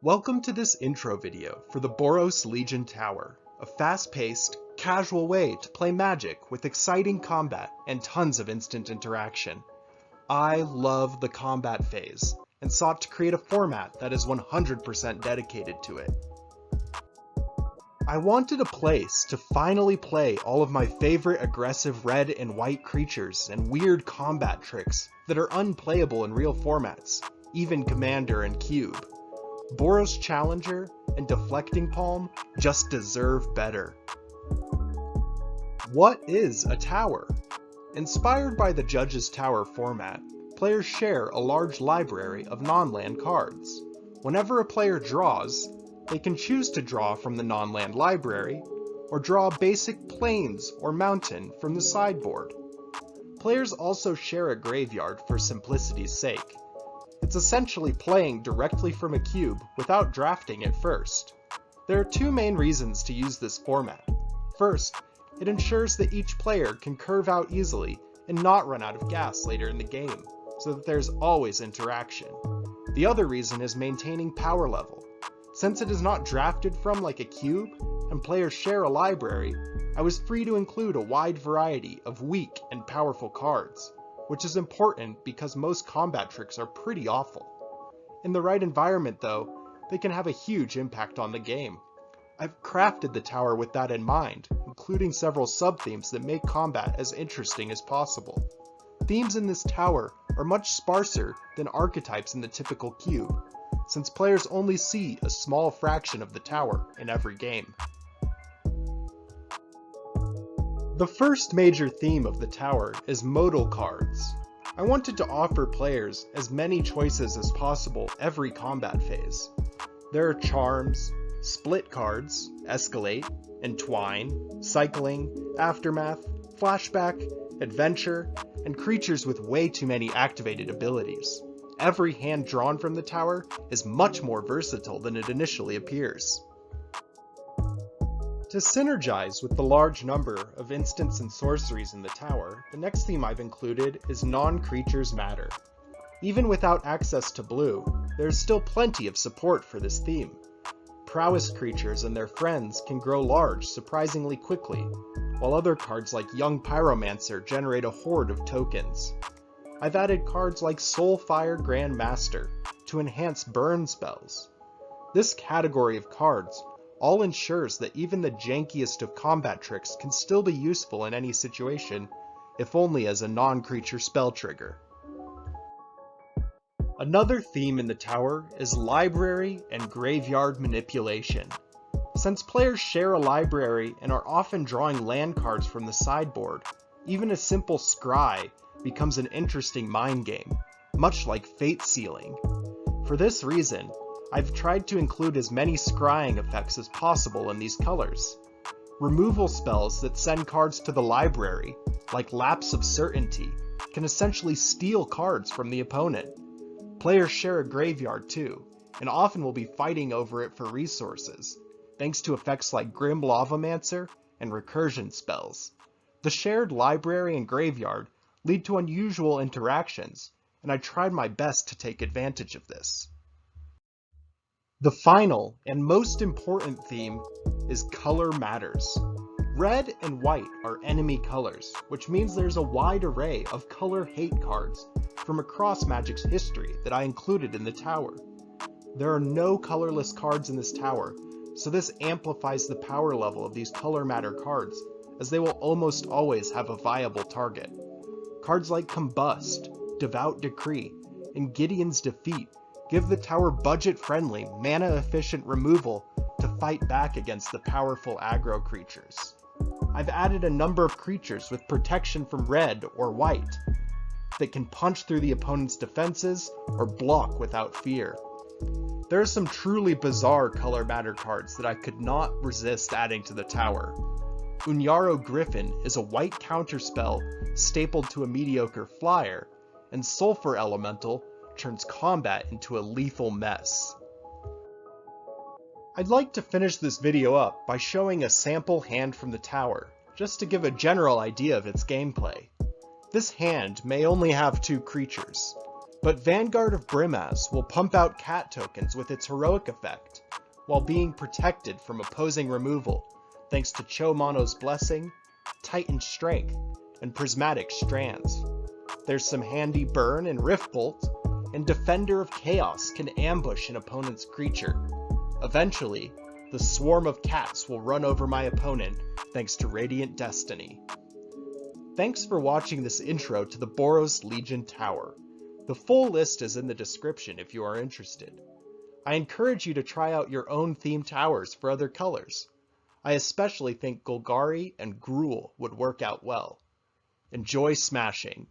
Welcome to this intro video for the Boros Legion Tower, a fast-paced, casual way to play Magic with exciting combat and tons of instant interaction. I love the combat phase, and sought to create a format that is 100% dedicated to it. I wanted a place to finally play all of my favorite aggressive red and white creatures and weird combat tricks that are unplayable in real formats, even Commander and Cube. Boros Challenger and Deflecting Palm just deserve better. What is a tower? Inspired by the Judge's Tower format, players share a large library of non-land cards. Whenever a player draws, they can choose to draw from the non-land library, or draw a basic plains or mountain from the sideboard. Players also share a graveyard for simplicity's sake. It's essentially playing directly from a cube without drafting it first. There are two main reasons to use this format. First, it ensures that each player can curve out easily and not run out of gas later in the game, so that there's always interaction. The other reason is maintaining power level. Since it is not drafted from like a cube, and players share a library, I was free to include a wide variety of weak and powerful cards, which is important because most combat tricks are pretty awful. In the right environment though, they can have a huge impact on the game. I've crafted the tower with that in mind, including several sub-themes that make combat as interesting as possible. Themes in this tower are much sparser than archetypes in the typical cube, since players only see a small fraction of the tower in every game. The first major theme of the tower is modal cards. I wanted to offer players as many choices as possible every combat phase. There are charms, split cards, escalate, entwine, cycling, aftermath, flashback, adventure, and creatures with way too many activated abilities. Every hand drawn from the tower is much more versatile than it initially appears. To synergize with the large number of instants and sorceries in the tower, the next theme I've included is Non-Creatures Matter. Even without access to blue, there's still plenty of support for this theme. Prowess creatures and their friends can grow large surprisingly quickly, while other cards like Young Pyromancer generate a horde of tokens. I've added cards like Soulfire Grand Master to enhance burn spells. This category of cards all ensures that even the jankiest of combat tricks can still be useful in any situation, if only as a non-creature spell trigger. Another theme in the tower is library and graveyard manipulation. Since players share a library and are often drawing land cards from the sideboard, even a simple scry becomes an interesting mind game, much like fate sealing. For this reason, I've tried to include as many scrying effects as possible in these colors. Removal spells that send cards to the library, like Lapse of Certainty, can essentially steal cards from the opponent. Players share a graveyard too, and often will be fighting over it for resources, thanks to effects like Grim Lavamancer and recursion spells. The shared library and graveyard lead to unusual interactions, and I tried my best to take advantage of this. The final and most important theme is Color Matters. Red and white are enemy colors, which means there's a wide array of color hate cards from across Magic's history that I included in the tower. There are no colorless cards in this tower, so this amplifies the power level of these Color Matter cards, as they will almost always have a viable target. Cards like Combust, Devout Decree, and Gideon's Defeat give the tower budget-friendly, mana-efficient removal to fight back against the powerful aggro creatures. I've added a number of creatures with protection from red or white that can punch through the opponent's defenses or block without fear. There are some truly bizarre Color Matter cards that I could not resist adding to the tower. Unyaro Griffin is a white counterspell stapled to a mediocre flyer, and Sulfur Elemental turns combat into a lethal mess. I'd like to finish this video up by showing a sample hand from the tower, just to give a general idea of its gameplay. This hand may only have two creatures, But Vanguard of Brimaz will pump out cat tokens with its heroic effect, while being protected from opposing removal thanks to Cho-Mono's Blessing, Titan Strength, and Prismatic Strands. There's some handy burn in Rift Bolt, and Defender of Chaos can ambush an opponent's creature. Eventually, the swarm of cats will run over my opponent thanks to Radiant Destiny. Thanks for watching this intro to the Boros Legion Tower. The full list is in the description if you are interested. I encourage you to try out your own themed towers for other colors. I especially think Golgari and Gruul would work out well. Enjoy smashing!